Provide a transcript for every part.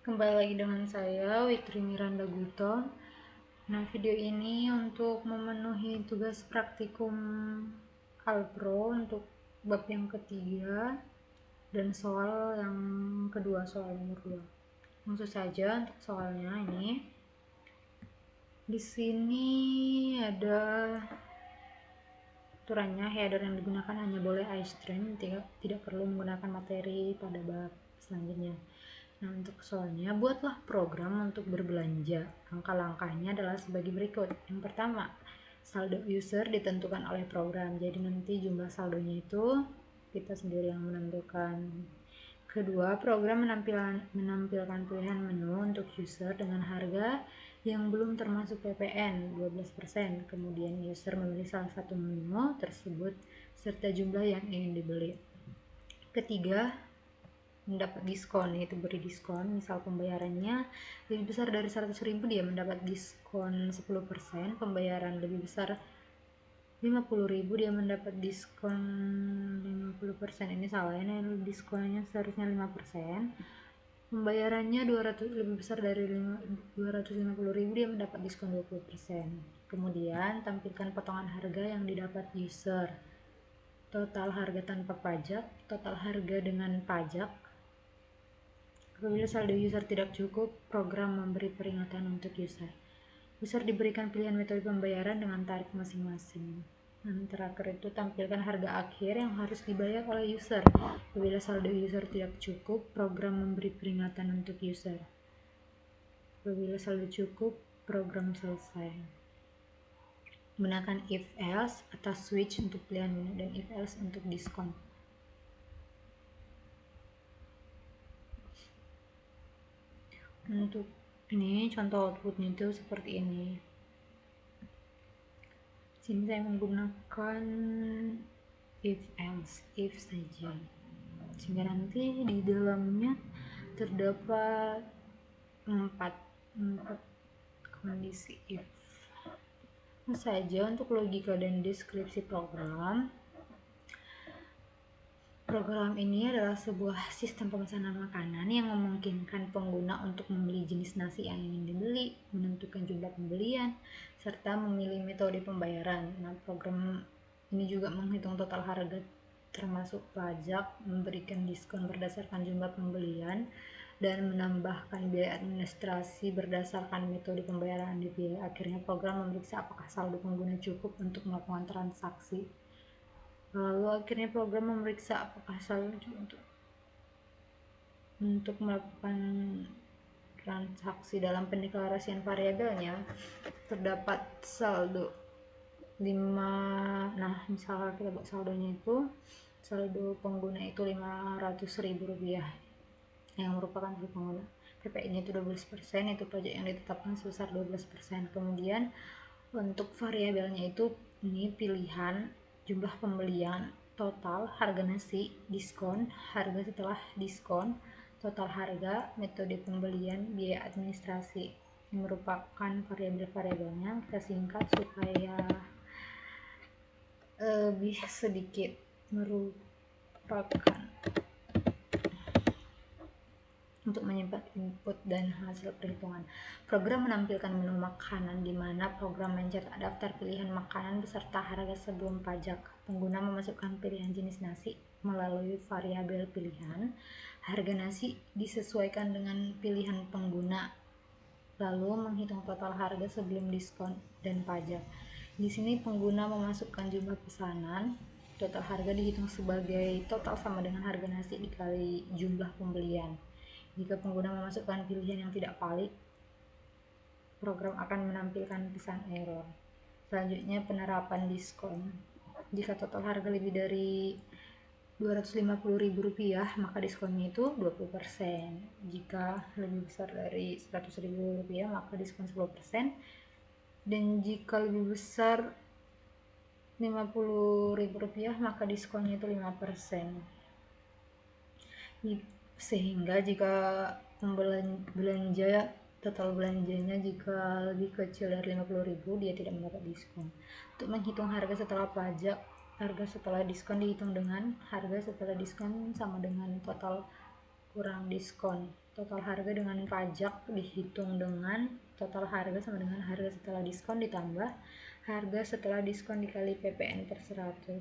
Kembali lagi dengan saya, Witri Miranda Guton. Nah, video ini untuk memenuhi tugas praktikum Alpro untuk bab yang ketiga dan soal yang kedua, soal nomor 2. Langsung saja untuk soalnya ini. Di sini ada aturannya, header yang digunakan hanya boleh iStream, tidak perlu menggunakan materi pada bab selanjutnya. Nah, untuk soalnya, buatlah program untuk berbelanja. Langkah-langkahnya adalah sebagai berikut. Yang pertama, saldo user ditentukan oleh program. Jadi nanti jumlah saldonya itu kita sendiri yang menentukan. Kedua, program menampilkan pilihan menu untuk user dengan harga yang belum termasuk PPN 12%. Kemudian user memilih salah satu menu tersebut serta jumlah yang ingin dibeli. Ketiga, mendapat diskon, yaitu beri diskon. Misal pembayarannya lebih besar dari 100.000, dia mendapat diskon 10%. Pembayaran lebih besar 50.000, dia mendapat diskon 50%. Ini salah, ini diskonnya seharusnya 5%. Pembayarannya 200 lebih besar dari 250.000, dia mendapat diskon 20%. Kemudian tampilkan potongan harga yang didapat user. Total harga tanpa pajak, total harga dengan pajak. Apabila saldo user tidak cukup, program memberi peringatan untuk user. User diberikan pilihan metode pembayaran dengan tarif masing-masing. Dan terakhir itu tampilkan harga akhir yang harus dibayar oleh user. Apabila saldo user tidak cukup, program memberi peringatan untuk user. Apabila saldo cukup, program selesai. Gunakan if else atau switch untuk pilihan menu dan if else untuk diskon. Untuk ini contoh outputnya itu seperti ini. Sini saya menggunakan if else, if saja, sehingga nanti di dalamnya terdapat empat kondisi if. Saja untuk logika dan deskripsi program. Program ini adalah sebuah sistem pemesanan makanan yang memungkinkan pengguna untuk membeli jenis nasi yang ingin dibeli, menentukan jumlah pembelian, serta memilih metode pembayaran. Nah, program ini juga menghitung total harga termasuk pajak, memberikan diskon berdasarkan jumlah pembelian, dan menambahkan biaya administrasi berdasarkan metode pembayaran di biaya. Akhirnya program memeriksa apakah saldo pengguna cukup untuk melakukan transaksi. Lalu akhirnya program memeriksa apakah saldo untuk melakukan transaksi. Dalam pendeklarasian variabelnya terdapat saldo 5. Nah, misalnya kita buat saldonya itu, saldo pengguna itu Rp500.000 yang merupakan saldo pengguna. PPN-nya itu 12%, itu pajak yang ditetapkan sebesar 12%. Kemudian untuk variabelnya itu ini pilihan, jumlah pembelian, total, harga nasi, diskon, harga setelah diskon, total harga, metode pembelian, biaya administrasi, yang merupakan variabel-variabelnya. Kita singkat supaya lebih sedikit merupakan untuk menyimpan input dan hasil perhitungan. Program menampilkan menu makanan di mana program mencetak daftar pilihan makanan beserta harga sebelum pajak. Pengguna memasukkan pilihan jenis nasi melalui variabel pilihan. Harga nasi disesuaikan dengan pilihan pengguna, lalu menghitung total harga sebelum diskon dan pajak. Di sini pengguna memasukkan jumlah pesanan. Total harga dihitung sebagai total sama dengan harga nasi dikali jumlah pembelian. Jika pengguna memasukkan pilihan yang tidak valid, program akan menampilkan pesan error. Selanjutnya, penerapan diskon. Jika total harga lebih dari Rp250.000, maka diskonnya itu 20%. Jika lebih besar dari Rp100.000, maka diskon 10%. Dan jika lebih besar Rp50.000, maka diskonnya itu 5%. Sehingga jika belanja total belanjanya jika lebih kecil dari 50.000, dia tidak mendapat diskon. Untuk menghitung harga setelah pajak, harga setelah diskon dihitung dengan harga setelah diskon sama dengan total kurang diskon. Total harga dengan pajak dihitung dengan total harga sama dengan harga setelah diskon ditambah harga setelah diskon dikali PPN per 100.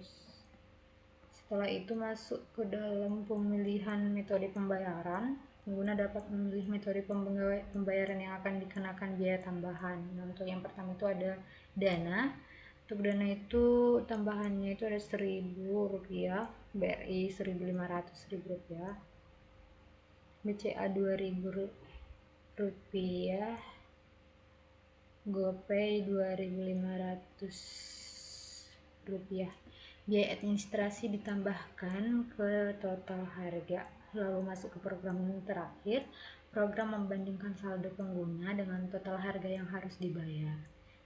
Setelah itu masuk ke dalam pemilihan metode pembayaran. Pengguna dapat memilih metode pembayaran yang akan dikenakan biaya tambahan. Nah, untuk yang pertama itu ada dana. Untuk dana itu tambahannya itu ada Rp1.000, BRI Rp1.500, BCA Rp2.000, GoPay Rp2.500. Biaya administrasi ditambahkan ke total harga. Lalu masuk ke program terakhir. Program membandingkan saldo pengguna dengan total harga yang harus dibayar.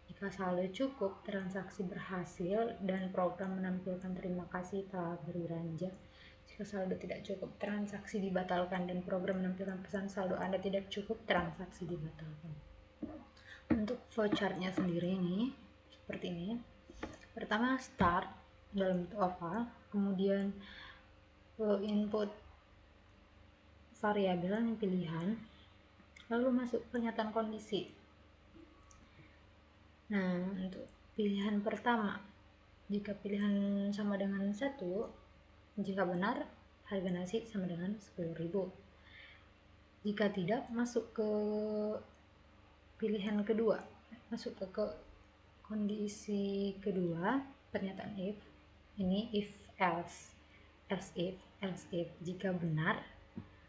Jika saldo cukup, transaksi berhasil dan program menampilkan terima kasih telah berbelanja. Jika saldo tidak cukup, transaksi dibatalkan dan program menampilkan pesan saldo Anda tidak cukup, transaksi dibatalkan. Untuk flowchartnya sendiri ini seperti ini. Pertama start dalam bentuk oval, kemudian input variabel pilihan, lalu masuk pernyataan kondisi. Nah, untuk pilihan pertama, jika pilihan sama dengan 1, jika benar harga nasi sama dengan 10.000. Jika tidak, masuk ke pilihan kedua, masuk ke kondisi kedua, pernyataan if. Ini if else if. Jika benar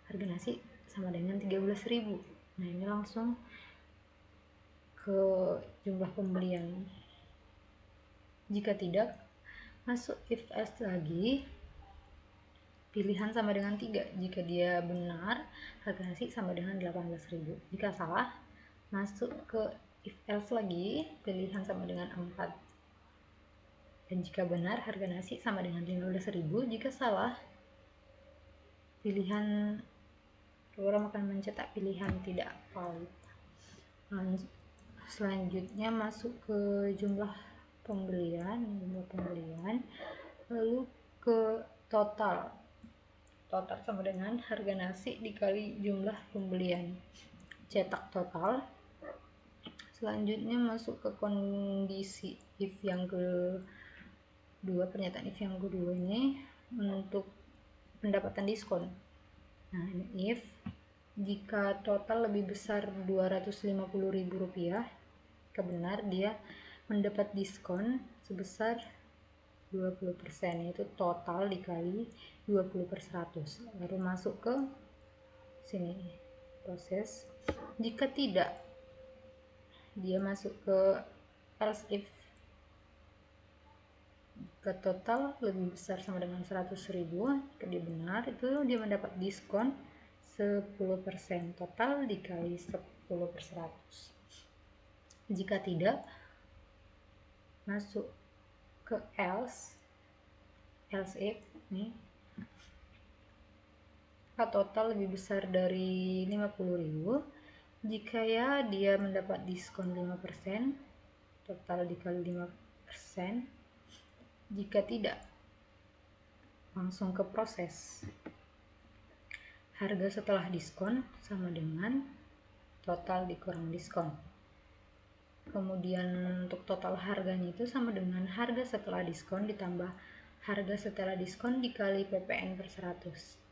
harga nasi sama dengan 13.000. Nah, ini langsung ke jumlah pembelian. Jika tidak, masuk if else lagi, pilihan sama dengan 3. Jika dia benar, harga nasi sama dengan 18.000. Jika salah, masuk ke if else lagi, pilihan sama dengan 4. Dan jika benar, harga nasi sama dengan 15.000. Jika salah, pilihan program akan mencetak pilihan tidak valid. Selanjutnya masuk ke jumlah pembelian, lalu ke total sama dengan harga nasi dikali jumlah pembelian, cetak total. Selanjutnya masuk ke kondisi if yang kedua, pernyataan if yang kedua ini untuk pendapatan diskon. Nah, ini if jika total lebih besar Rp250.000, kebenar dia mendapat diskon sebesar 20%, yaitu total dikali 20/100. Lalu masuk ke sini proses. Jika tidak, dia masuk ke else if. Jika total lebih besar sama dengan 100.000, jika dia benar, itu dia mendapat diskon 10%, total dikali 10/100. Jika tidak, masuk ke else if nih. Total lebih besar dari 50.000, jika ya dia mendapat diskon 5%, total dikali 5%. Jika tidak, langsung ke proses. Harga setelah diskon sama dengan total dikurang diskon. Kemudian untuk total harganya itu sama dengan harga setelah diskon ditambah harga setelah diskon dikali PPN per 100.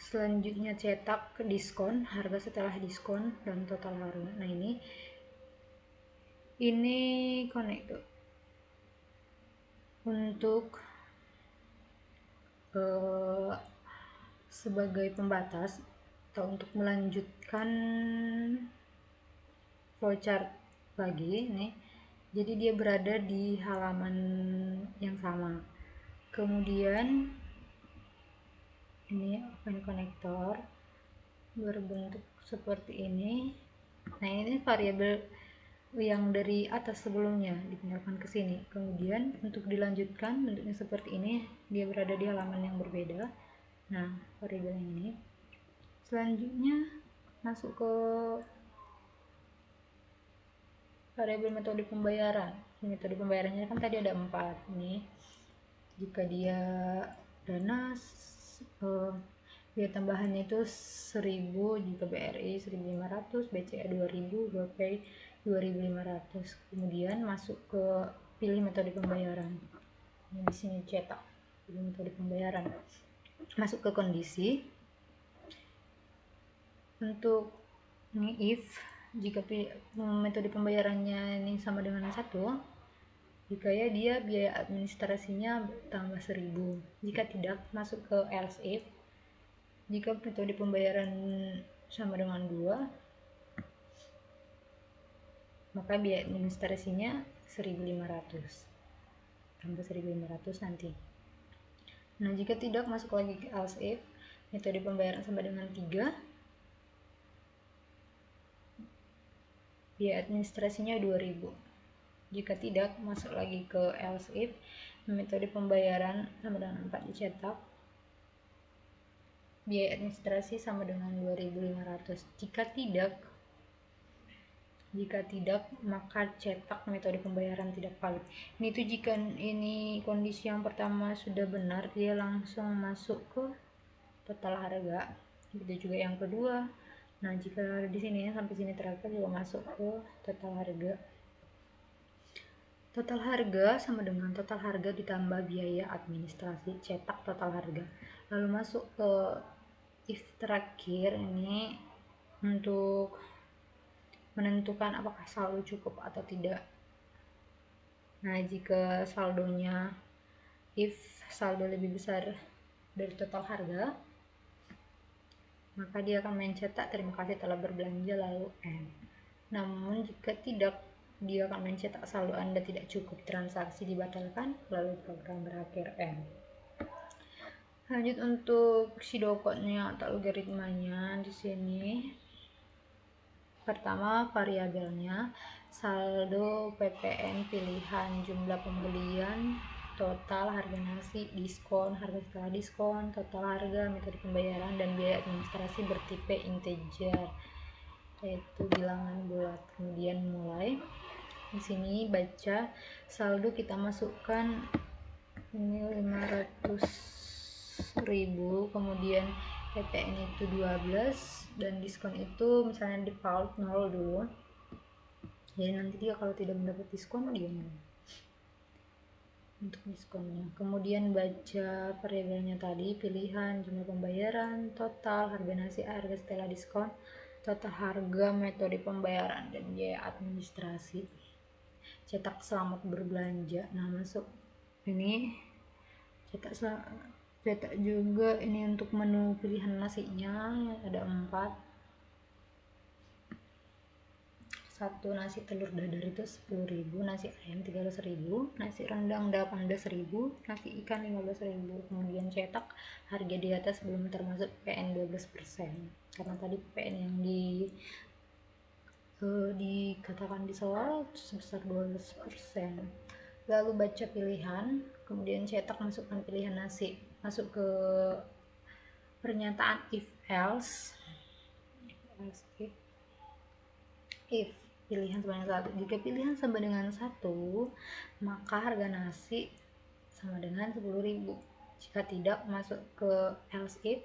Selanjutnya cetak ke diskon, harga setelah diskon dan total harga. Nah, ini konektor untuk sebagai pembatas atau untuk melanjutkan flowchart lagi nih. Jadi dia berada di halaman yang sama. Kemudian ini open connector berbentuk seperti ini. Nah, ini variabel yang dari atas sebelumnya dipindahkan ke sini. Kemudian untuk dilanjutkan bentuknya seperti ini, dia berada di halaman yang berbeda. Nah, variabel yang ini. Selanjutnya masuk ke variabel metode pembayaran. Metode pembayarannya kan tadi ada 4 nih. Jika dia dana biaya tambahannya itu 1000, jika BRI 1500, BCA 2000, GoPay 2500. Kemudian masuk ke pilih metode pembayaran. Ini di sini cetak, pilih metode pembayaran. Masuk ke kondisi. Untuk ini if jika metode pembayarannya ini sama dengan 1, jika ya dia biaya administrasinya tambah 1000. Jika tidak, masuk ke else if. Jika metode pembayaran sama dengan 2, maka biaya administrasinya 1500 tambah 1500 nanti. Nah, jika tidak, masuk lagi ke else if. Metode pembayaran sama dengan 3, biaya administrasinya 2000. Jika tidak, masuk lagi ke else if. Metode pembayaran sama dengan 4 dicetak, biaya administrasi sama dengan 2500. Jika tidak, maka cetak metode pembayaran tidak valid. Ini tuh jika ini kondisi yang pertama sudah benar, dia langsung masuk ke total harga. Begitu juga yang kedua. Nah, jika di sini sampai sini terakhir juga masuk ke total harga. Total harga sama dengan total harga ditambah biaya administrasi, cetak total harga. Lalu masuk ke if terakhir, ini untuk menentukan apakah saldo cukup atau tidak. Nah, jika saldonya if saldo lebih besar dari total harga, maka dia akan mencetak terima kasih telah berbelanja lalu N. Namun jika tidak, dia akan mencetak saldo Anda tidak cukup, transaksi dibatalkan, lalu program berakhir N. Lanjut untuk pseudocode-nya atau logaritmanya di sini. Pertama, variabelnya saldo PPN pilihan, jumlah pembelian, total, harga nasi, diskon, harga setelah diskon, total harga, metode pembayaran, dan biaya administrasi bertipe integer, yaitu bilangan bulat. Kemudian mulai di sini baca saldo, kita masukkan ini 500.000, kemudian PPN itu 12 dan diskon itu misalnya default 0 dulu. Jadi nanti dia kalau tidak mendapat diskon dia 0 untuk diskonnya. Kemudian baca variabelnya tadi, pilihan, jumlah pembayaran, total, harga nasi, harga setelah diskon, total harga, metode pembayaran, dan biaya administrasi. Cetak selamat berbelanja. Nah, masuk ini cetak juga ini untuk menu pilihan nasinya ada 4. 1 nasi telur dadar itu 10.000, nasi ayam 13.000, nasi rendang 18.000, nasi ikan 15.000. Kemudian cetak harga di atas belum termasuk PPN 12%, karena tadi PPN yang dikatakan di soal sebesar 12%. Lalu baca pilihan, kemudian cetak, masukkan pilihan nasi, masuk ke pernyataan if else if pilihan sama dengan 1. Jika pilihan sama dengan 1, maka harga nasi sama dengan 10.000. Jika tidak, masuk ke else if.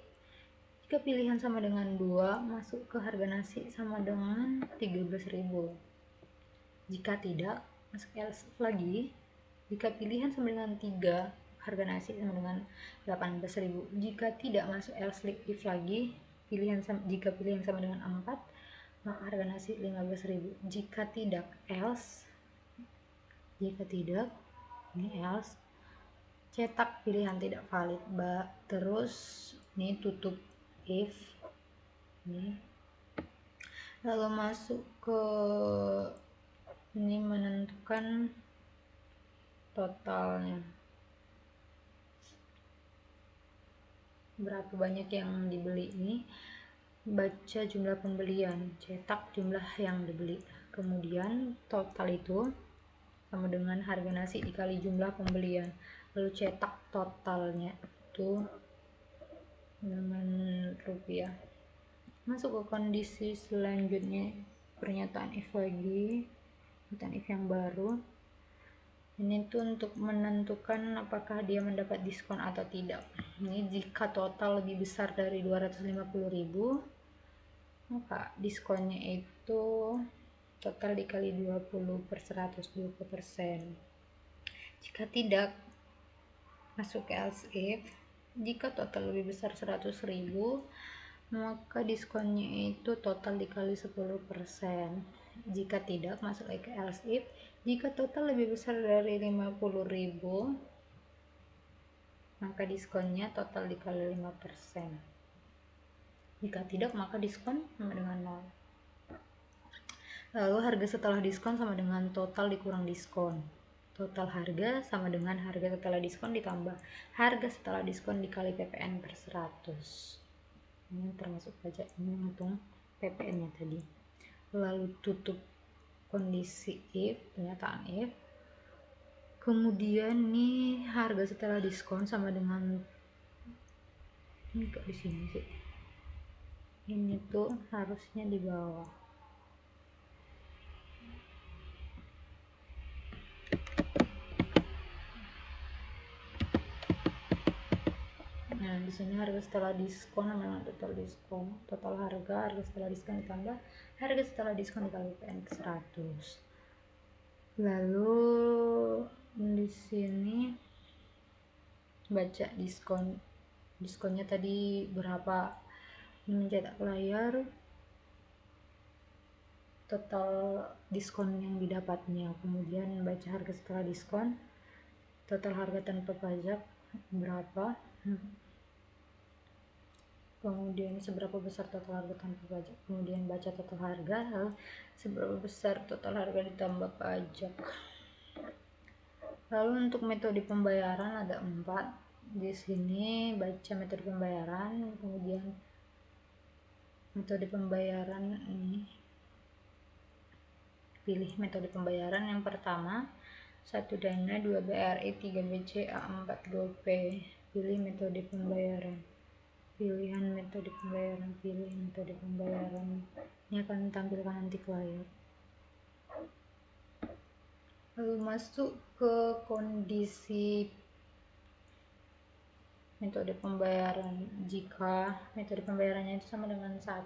Jika pilihan sama dengan 2, masuk ke harga nasi sama dengan 13.000. Jika tidak, masuk else if lagi. Jika pilihan sama dengan 3, harga nasi sama dengan 18.000. Jika tidak, masuk else if lagi. Jika pilihan sama dengan 4, maka harga nasi 15.000. Jika tidak, ini else, cetak pilihan tidak valid. Terus ini tutup if ini, lalu masuk ke ini menentukan totalnya, berapa banyak yang dibeli. Ini baca jumlah pembelian, cetak jumlah yang dibeli, kemudian total itu sama dengan harga nasi dikali jumlah pembelian, lalu cetak totalnya itu dengan rupiah. Masuk ke kondisi selanjutnya, pernyataan if lagi. return if yang baru. Ini tuh untuk menentukan apakah dia mendapat diskon atau tidak. Ini jika total lebih besar dari 250.000, maka diskonnya itu total dikali 20 per 120%. Jika tidak, masuk ke else if. Jika total lebih besar 100.000, maka diskonnya itu total dikali 10%. Jika tidak, masuk lagi ke else if. Jika total lebih besar dari 50.000, maka diskonnya total dikali 5%. Jika tidak, maka diskon sama dengan 0. Lalu harga setelah diskon sama dengan total dikurang diskon. Total harga sama dengan harga setelah diskon ditambah harga setelah diskon dikali PPN per 100. Ini termasuk pajak, ini untung PPN nya tadi. Lalu tutup kondisi if, pernyataan if. Kemudian nih harga setelah diskon sama dengan, ini kok di sini sih, ini tuh harusnya di bawah. Nah, di sini harga setelah diskon sama dengan total diskon. Total harga setelah diskon ditambah harga setelah diskon dikali PPN 100. Lalu di sini baca diskonnya tadi berapa, mencetak layar, total diskon yang didapatnya, kemudian baca harga setelah diskon, total harga tanpa pajak berapa, kemudian seberapa besar total harga tanpa pajak, kemudian baca total harga, lalu seberapa besar total harga ditambah pajak. Lalu untuk metode pembayaran ada 4. Di sini baca metode pembayaran, kemudian metode pembayaran ini, pilih metode pembayaran yang pertama, 1 Dana, 2 BRI, 3 BCA, 4 GoPay. Pilih metode pembayaran. Pilihan metode pembayaran, pilih metode pembayaran. Ini akan tampilkan nanti ke layar. Lalu masuk ke kondisi metode pembayaran. Jika metode pembayarannya itu sama dengan 1,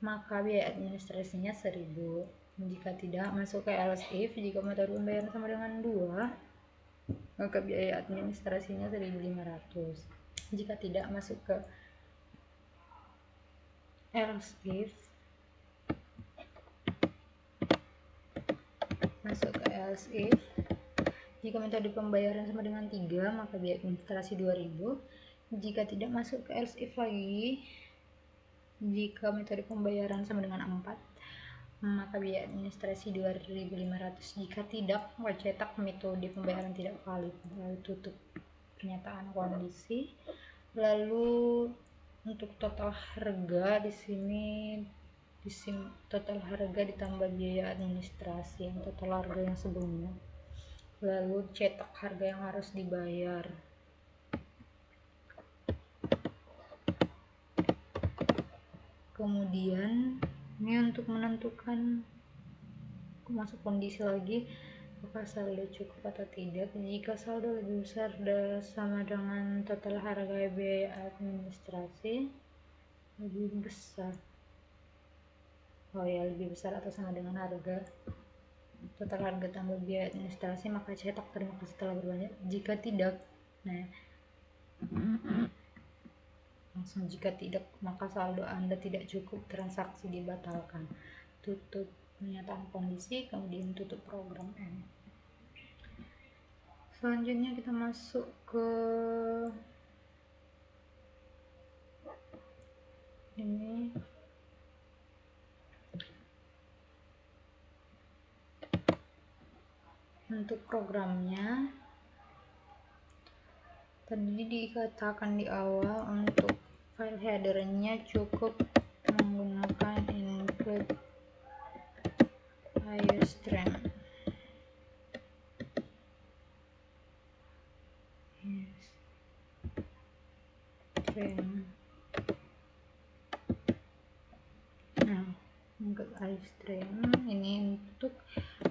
maka biaya administrasinya 1.000. Jika tidak, masuk ke else if. Jika metode pembayaran sama dengan 2, maka biaya administrasinya 1.500. Jika tidak, masuk ke else if. Masuk ke else if. Jika metode pembayaran sama dengan 3, maka biaya administrasi 2.000. Jika tidak, masuk ke else if lagi. Jika metode pembayaran sama dengan 4, maka biaya administrasi 2.500. Jika tidak, cetak metode pembayaran tidak valid. Lalu tutup pernyataan kondisi. Lalu untuk total harga di sini total harga ditambah biaya administrasi yang total harga yang sebelumnya. Lalu cetak harga yang harus dibayar. Kemudian ini untuk menentukan, masuk kondisi lagi, apakah saldo cukup atau tidak. Jika saldo lebih besar sama dengan total harga biaya administrasi, lebih besar, lebih besar atau sama dengan harga total harga tambah biaya administrasi, maka cetak terima kasih telah berbelanja. Jika tidak, langsung jika tidak, maka saldo Anda tidak cukup, transaksi dibatalkan. Tutup pernyataan kondisi, kemudian tutup program M. Selanjutnya kita masuk ke ini, untuk programnya tadi dikatakan di awal untuk file headernya cukup menggunakan include iostream. Nah, include iStream ini untuk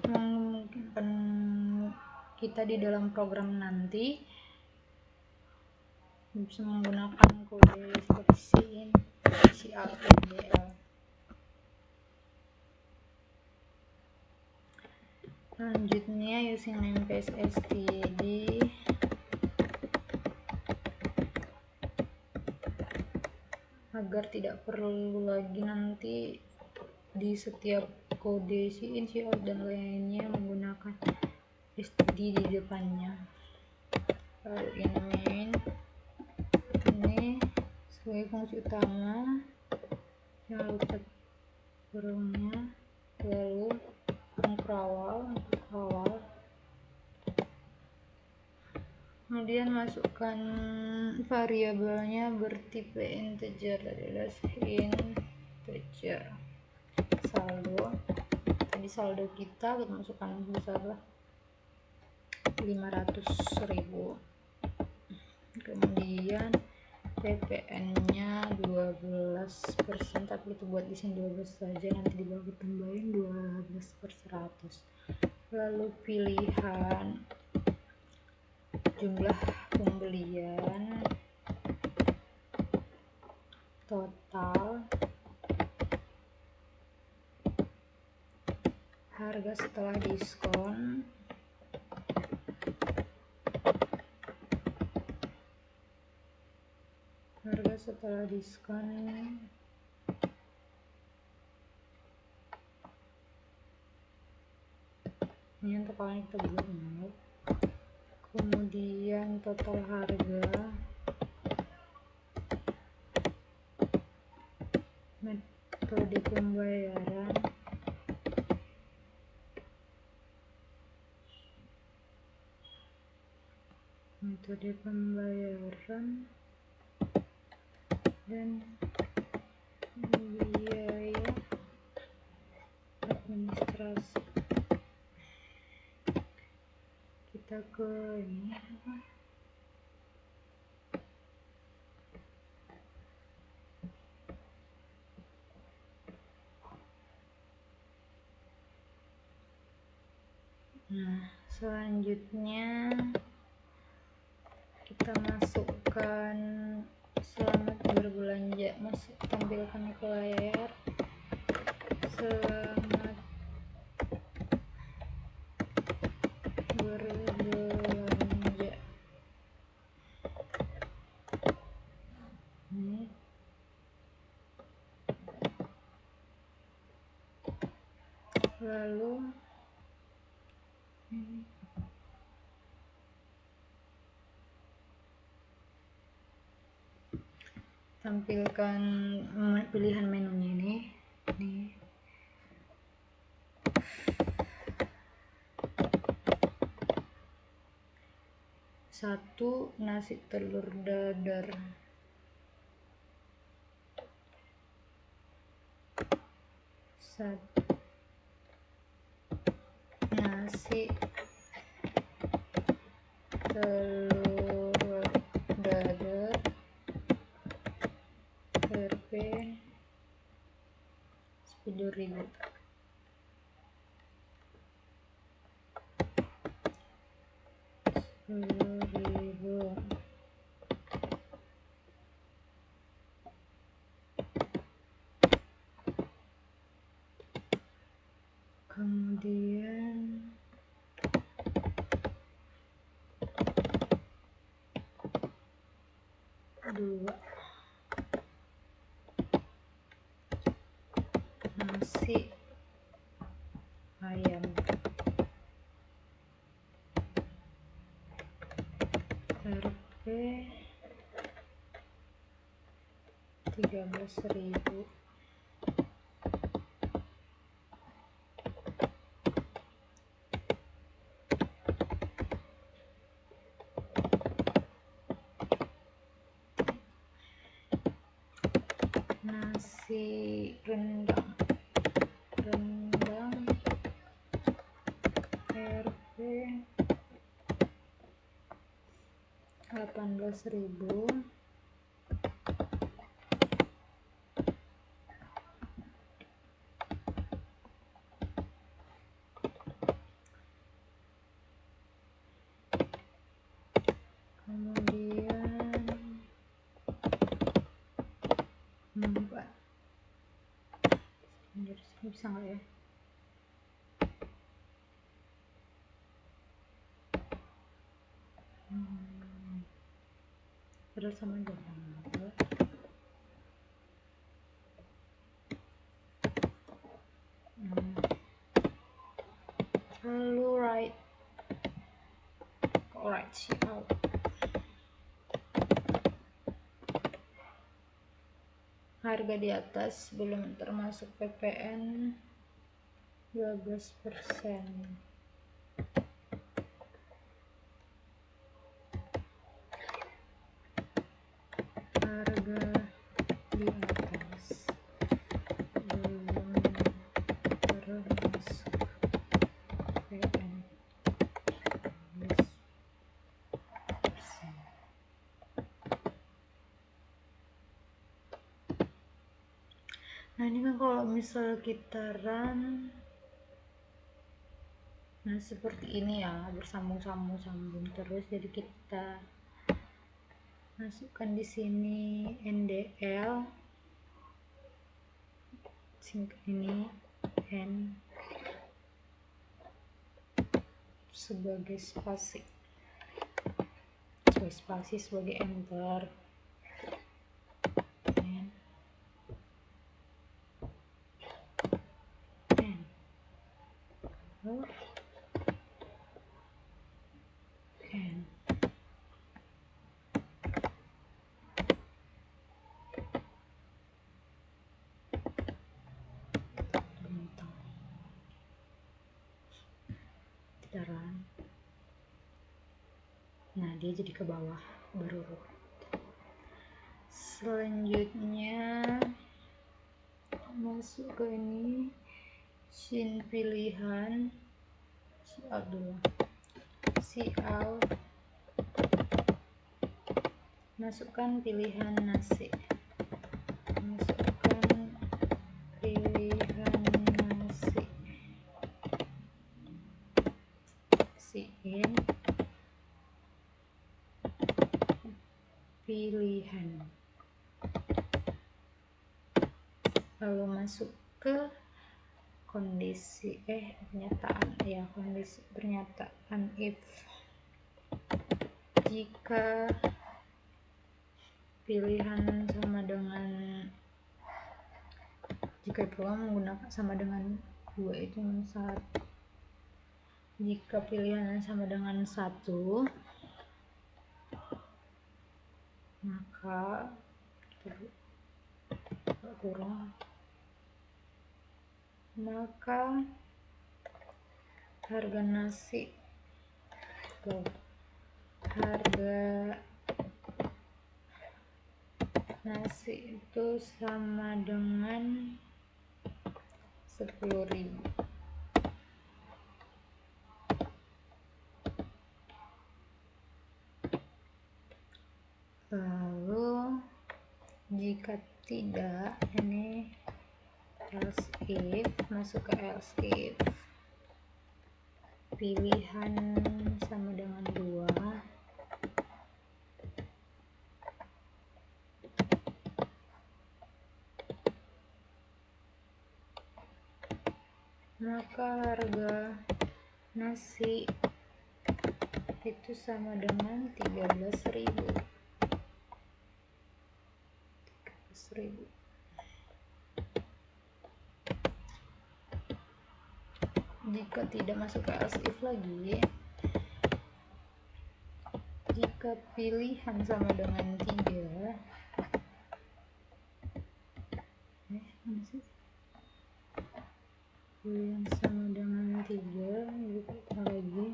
memungkinkan kita di dalam program nanti bisa menggunakan kode seperti CRTDL. Selanjutnya username PSSTD agar tidak perlu lagi nanti di setiap kode in, out dan lainnya menggunakan std di depannya. Lalu ini main, ini sebagai fungsi utama, jangan lupa burungnya, lalu mengkawal untuk awal, kemudian masukkan variabelnya bertipe integer, adalah integer. Saldo, tadi saldo kita masukkan besarlah 500.000, kemudian ppn nya 12%, tapi itu buat di sini 12 saja, nanti di bawah tambahin 12/100. Lalu pilihan jumlah pembelian, total, harga setelah diskon, ini untuk kalian kita buat mau, kemudian total harga, metode pembayaran, dan biaya administrasi. Kita ke ini apa? Nah, selanjutnya kita masukkan selamat berbelanja, tampilkan ke layar selamat berbelanja. Ini lalu ini tampilkan pilihan menunya ini. Satu, nasi telur dadar. Nasi telur dadar Rp 10.000. Kemudian dua, nasi ayam Rp 13.000. Nasi rendang Rp 18.000. Bisa nggak ya? Padahal sama aja. Lalu right sih out. Harga di atas belum termasuk PPN 12%. Harga di atas belum termasuk PPN 12%. Nah ini kan kalau misal kita run, nah seperti ini ya, bersambung terus. Jadi kita masukkan di sini NDL, ini N sebagai spasi, sebagai enter. Nah dia jadi ke bawah berurut. Selanjutnya masuk ke ini, scene pilihan, sial, masukkan pilihan nasi, in pilihan, lalu masuk ke kondisi pernyataan if jika pilihan sama dengan, jika peluang menggunakan sama dengan 2 itu 1, jika pilihan sama dengan 1 maka harga nasi itu sama dengan 10.000. Lalu jika tidak, ini else if, masuk ke else if pilihan sama dengan 2, maka harga nasi itu sama dengan 13.000. Jika tidak masuk ke else if lagi, jika pilihan sama dengan 3, pilihan sama dengan 3, buka lagi,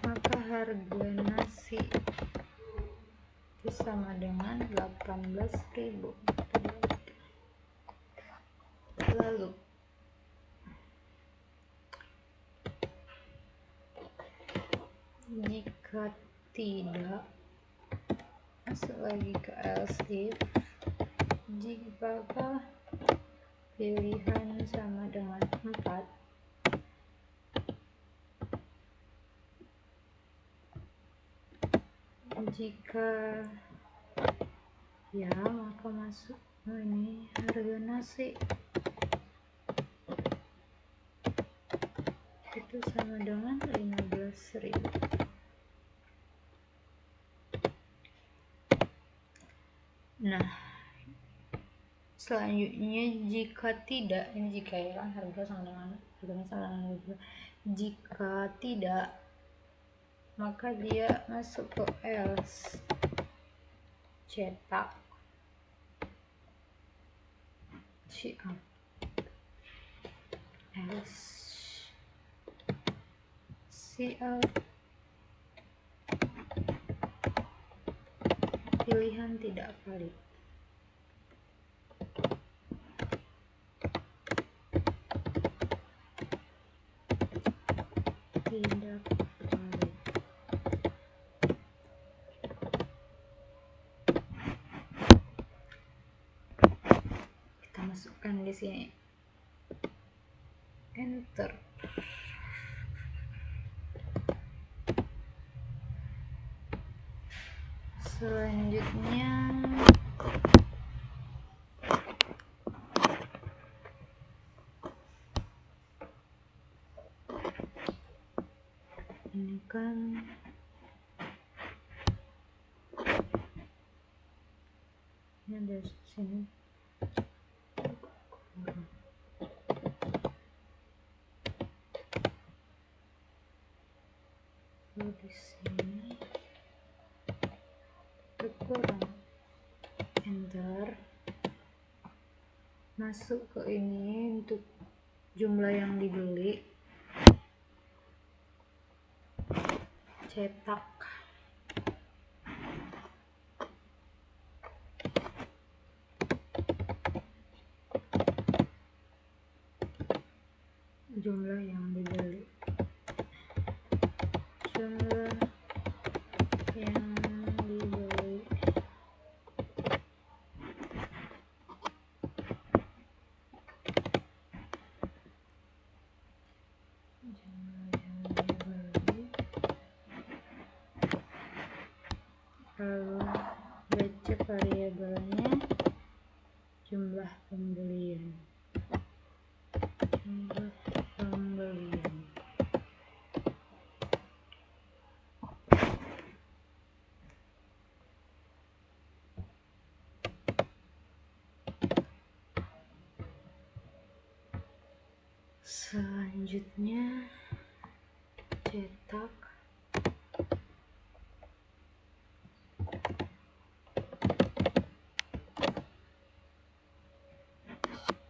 maka harga nasi itu sama dengan 18.000. Lalu jika tidak, masuk lagi ke else if, jika pilihan sama dengan 4, jika ya maka masuk ini harga nasi itu sama dengan 15.000. Nah, selanjutnya jika tidak, ini jika ya kan harganya sama dengan jika tidak, maka dia masuk ke else, cetak, siap, else, siap, pilihan tidak valid. Tidak valid. Kita masukkan di sini, enter. Selanjutnya ini kan ini ada sini di sini kurang, enter. Masuk ke ini untuk jumlah yang dibeli, cetak, jumlah yang dibeli, jumlah yang dibeli, lalu baca variabelnya jumlah pembelian, selanjutnya cetak,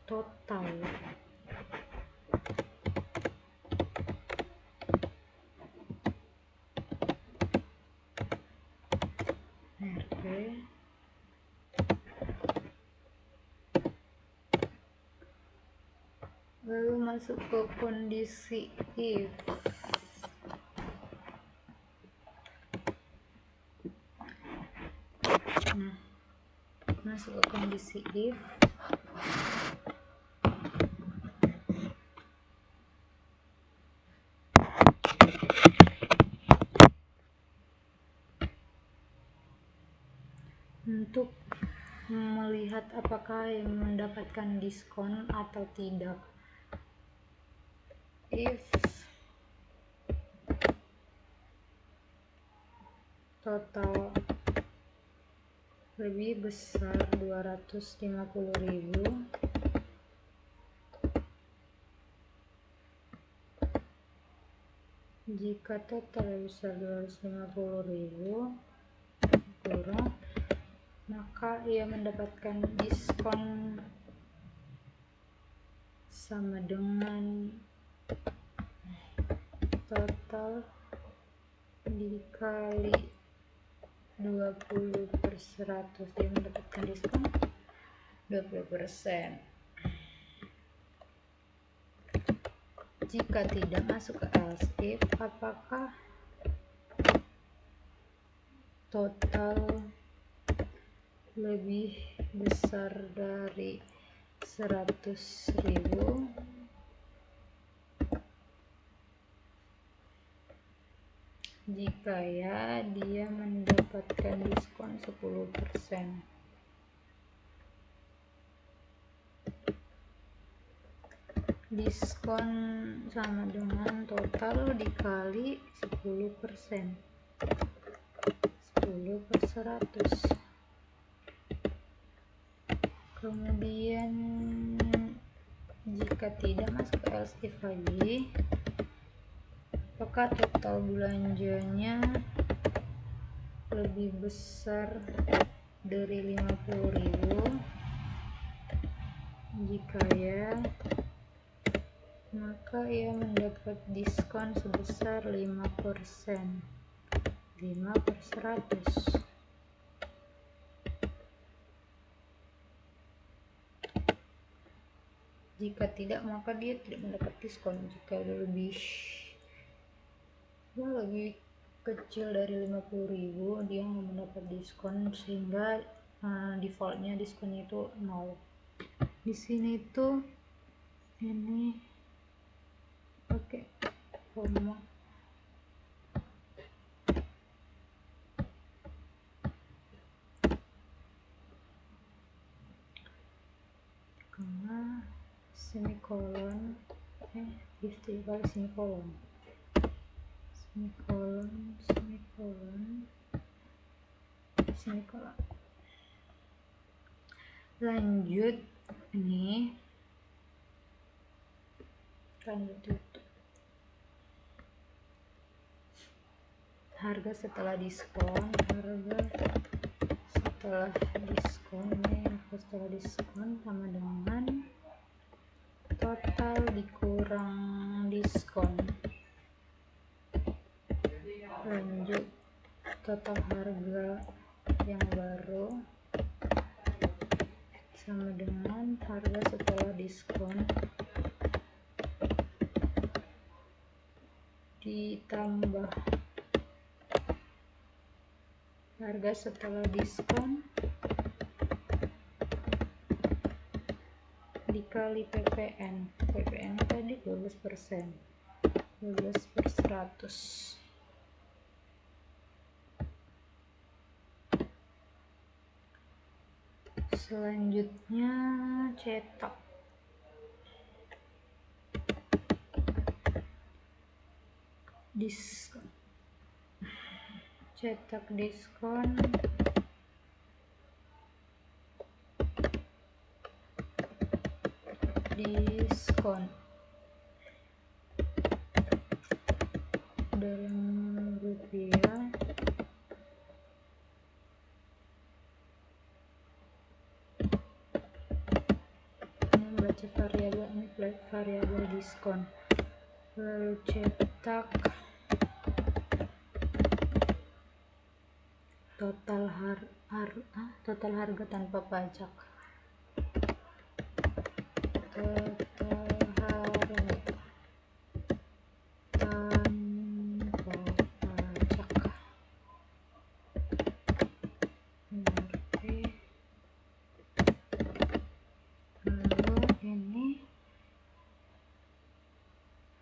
total, RP, lalu masuk ke kondisi if. Nah, masuk ke kondisi if, untuk melihat apakah yang mendapatkan diskon atau tidak. If total lebih besar 250.000, jika total lebih besar 250.000 kurang, maka ia mendapatkan diskon sama dengan total dikali 20/100, dia mendapatkan diskon 20%. Jika tidak, masuk ke else if, apakah total lebih besar dari 100.000, jika ya, dia mendapatkan diskon 10%. diskon sama dengan total dikali 10%, 10 per 100. Kemudian jika tidak masuk ke else if lagi, apakah total belanjanya lebih besar dari 50.000? Jika ya, maka ia mendapat diskon sebesar 5%, 5 per 100. Jika tidak, maka dia tidak mendapat diskon. Jika udah lebih kecil dari 50.000, dia nggak mendapat diskon, sehingga defaultnya diskonnya itu 0. Di sini tuh ini pakai koma, semikolon, if kali semikolon, semikolon. Lanjut, ini lanjut itu harga setelah diskon, sama dengan total dikurang diskon. Lanjut, total harga yang baru sama dengan harga setelah diskon ditambah harga setelah diskon dikali PPN. PPN tadi 12%, 12 per 100. Selanjutnya cetak. Cetak diskon dalam rupiah membaca variabel diskon, lalu cetak total harga tanpa pajak,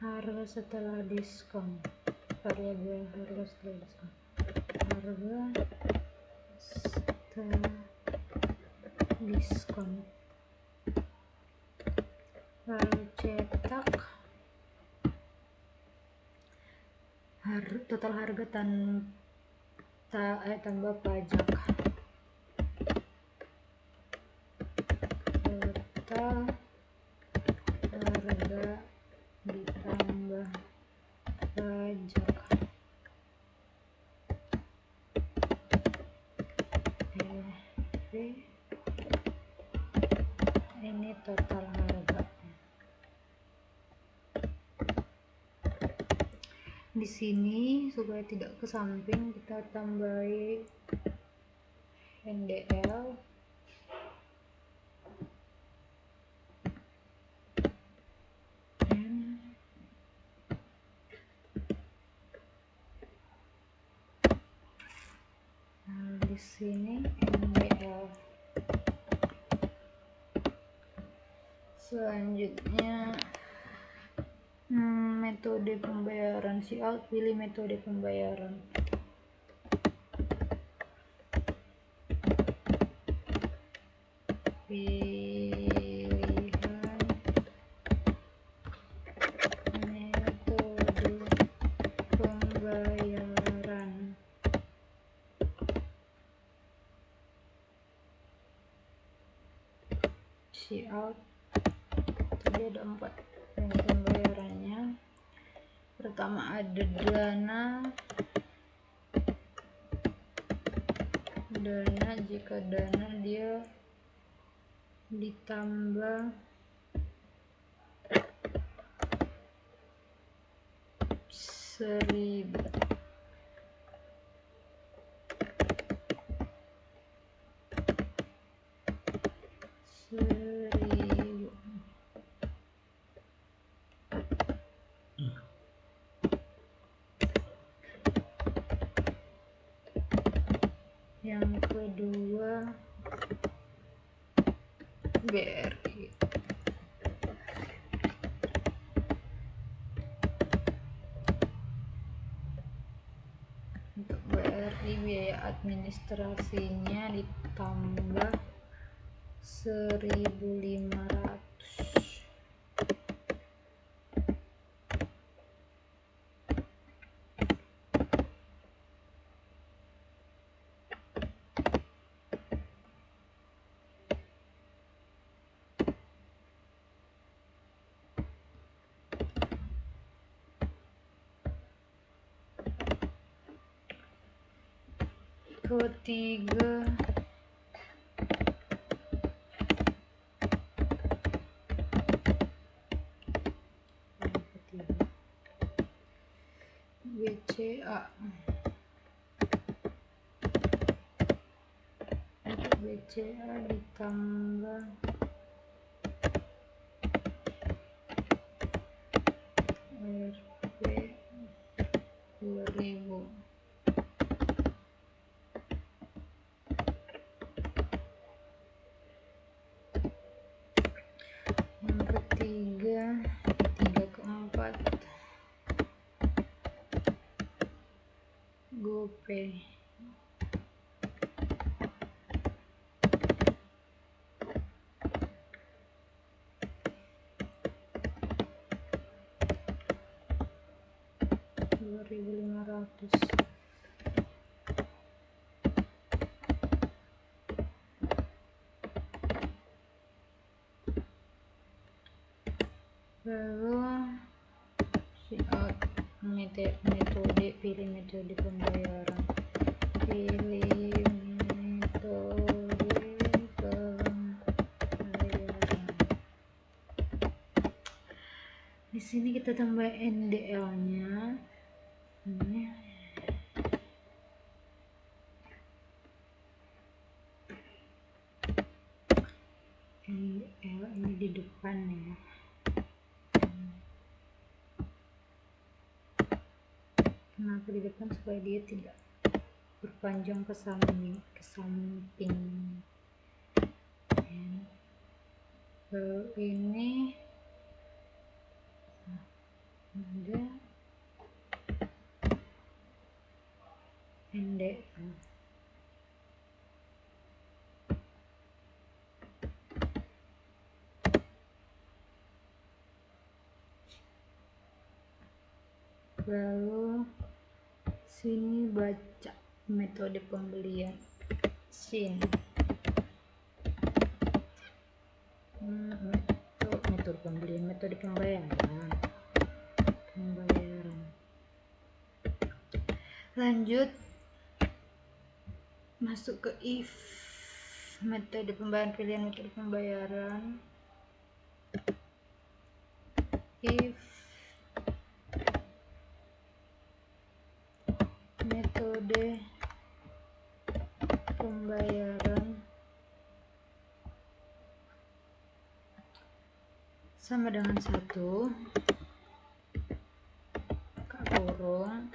harga setelah diskon, variabel harga setelah diskon, lalu cetak total harga tambah pajak, total harga ditambah pajak. Ini total harga. Di sini supaya tidak ke samping, kita tambahi NDL di sini NDL. Selanjutnya metode pembayaran, pilih metode pembayaran. Pilihan see out. Tadi ada 4 pembayarannya. Pertama ada dana jika dana dia ditambah 1.000. Yang kedua BRI. Untuk BRI biaya administrasinya ditambah 1.500. Ketiga BCA. Untuk BCA ditambah 2.000. Yang ketiga keempat GoPay. Rp2.500. Lalu metode, pilih metode pembayaran. Di sini kita tambah NDL-nya. NDL ini di depan ya. Kenapa di depan? Supaya dia tidak berpanjang ke samping. Lalu ini ada NDL. Lalu sini baca metode pembelian SIN. Metode pembelian, metode pembayaran. Lanjut masuk ke if metode pembayaran, pilihan metode pembayaran. If metode pembayaran sama dengan 1 kurung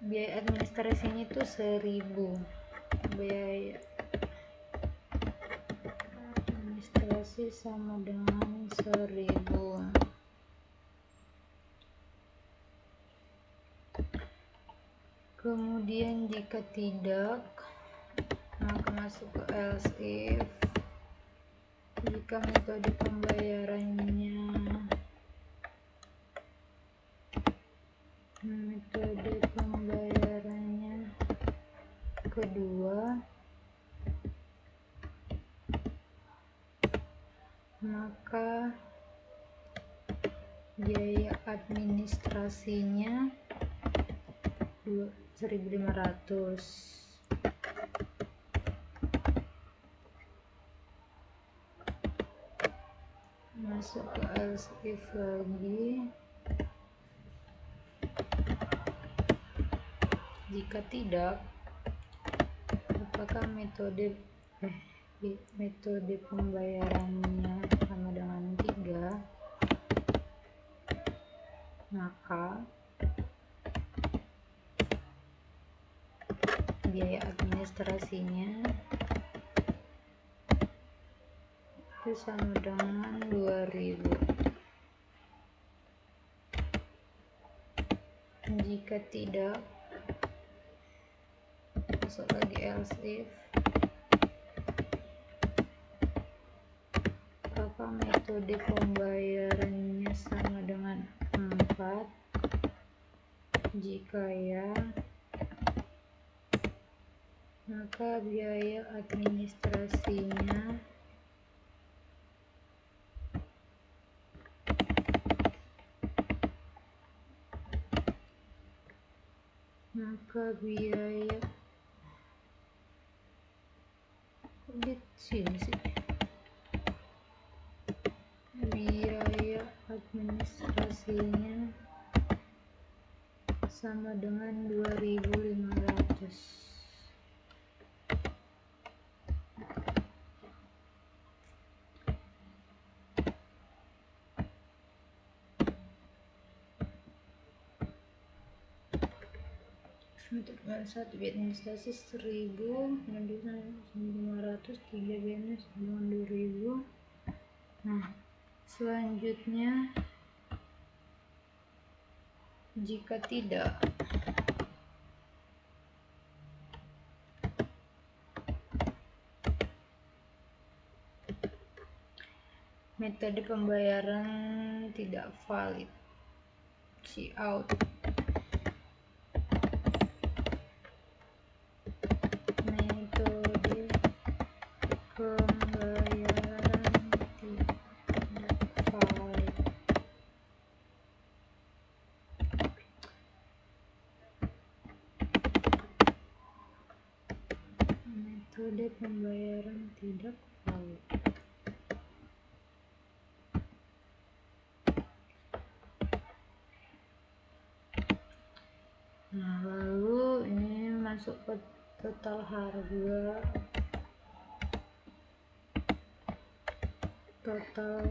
biaya administrasinya itu 1.000. Biaya administrasi sama dengan 1.000. Kemudian jika tidak, maka masuk ke else if. Jika metode pembayarannya kedua, maka biaya administrasinya 1.500. Masuk ke else if lagi. Jika tidak, apakah metode pembayarannya sama dengan 3, maka biaya administrasinya itu sama dengan 2.000. Jika tidak, masuk lagi else if, apakah metode pembayarannya sama dengan 4? Jika ya, maka biaya administrasinya di sini sih, biaya administrasinya sama dengan 2.500. Untuk satu biaya administrasi 1.000, 500, 3 biaya sama 2.000. Nah, selanjutnya jika tidak, metode pembayaran tidak valid, see out. Metode pembayaran tidak valid. Metode pembayaran tidak valid. Nah, lalu ini masuk ke total harga. Total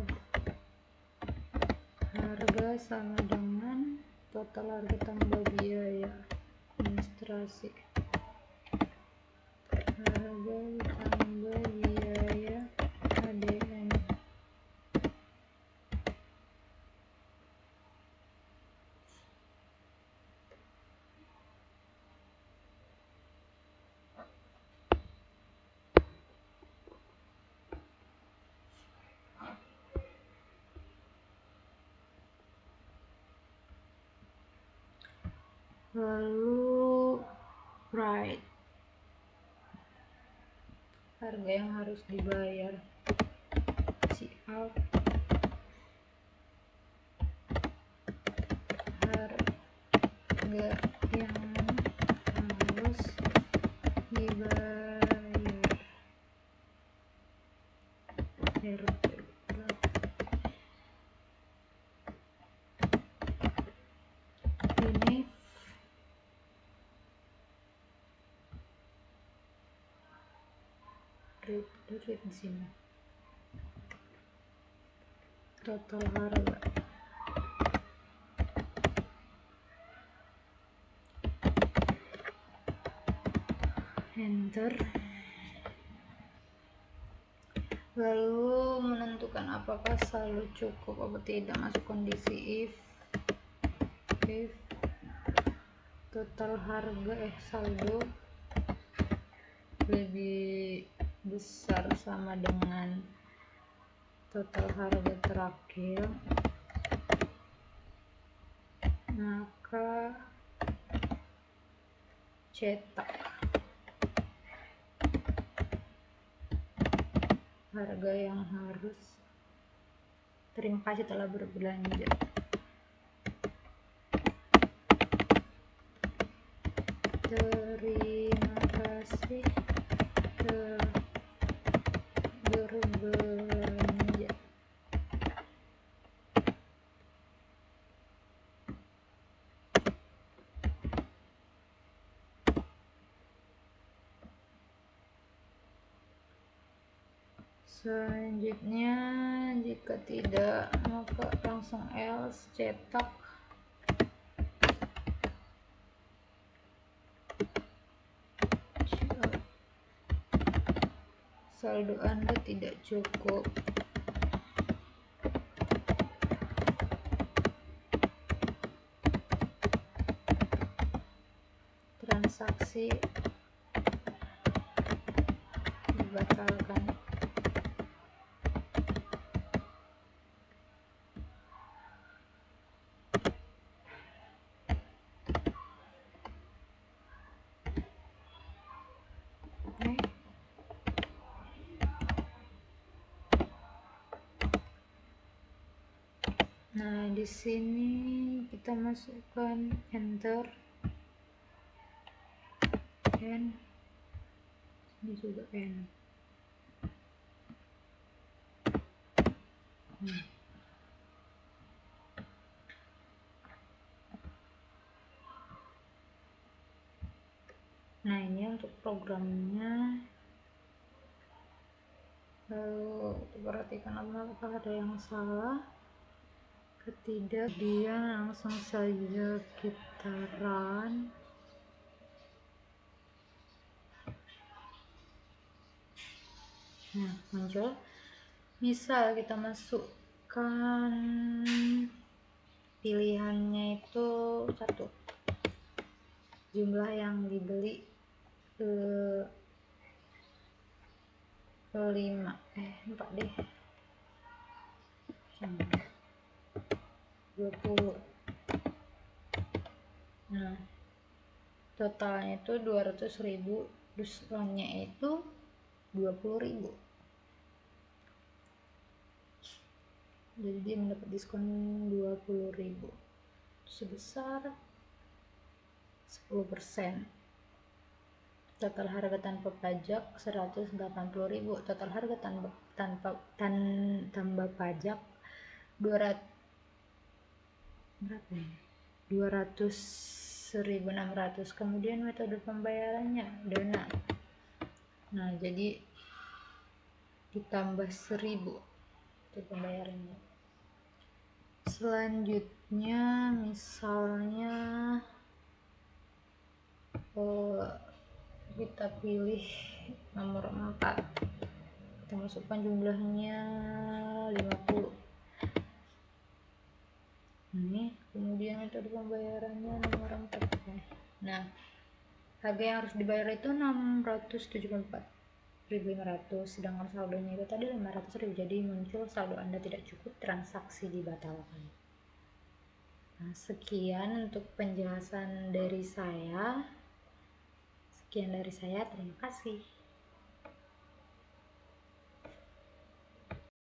harga sama dengan total harga tambah biaya administrasi. Harga tambah biaya ADM. Lalu right, harga yang harus dibayar, see out. Harga yang harus dibayar, ini rate di sini. Total harga. Enter. Lalu menentukan apakah saldo cukup atau tidak, masuk kondisi if total harga saldo lebih besar sama dengan total harga terakhir, maka cetak harga yang harus Terima kasih telah berbelanja. Terima kasih telah berbelanja. Selanjutnya, jika tidak, maka langsung else cetak. Saldo Anda tidak cukup. Transaksi dibatalkan. Oke. Nah, di sini kita masukkan enter, n, ini juga n. Nah, ini untuk programnya. Lalu perhatikan apakah ada yang salah. Ketidak, dia langsung saja kita run. Nah, muncul. Misal kita masukkan pilihannya itu 1, jumlah yang dibeli 5, 4 deh, 20. Nah, totalnya itu 200.000, diskonnya itu 20.000. Jadi dia mendapat diskon 20.000 sebesar 10%. Total harga tanpa pajak 180.000. Total harga tambah pajak 200.600. Kemudian metode pembayarannya dana. Nah, jadi ditambah 1.000 untuk pembayarannya. Selanjutnya, misalnya kita pilih nomor 4, kita masukkan jumlahnya 50. Ini kemudian metode pembayarannya nomor 4. Nah, harga yang harus dibayar itu 674.500, sedangkan saldonya itu tadi 500.000. Jadi muncul saldo Anda tidak cukup, transaksi dibatalkan. Nah, sekian untuk penjelasan dari saya. Terima kasih.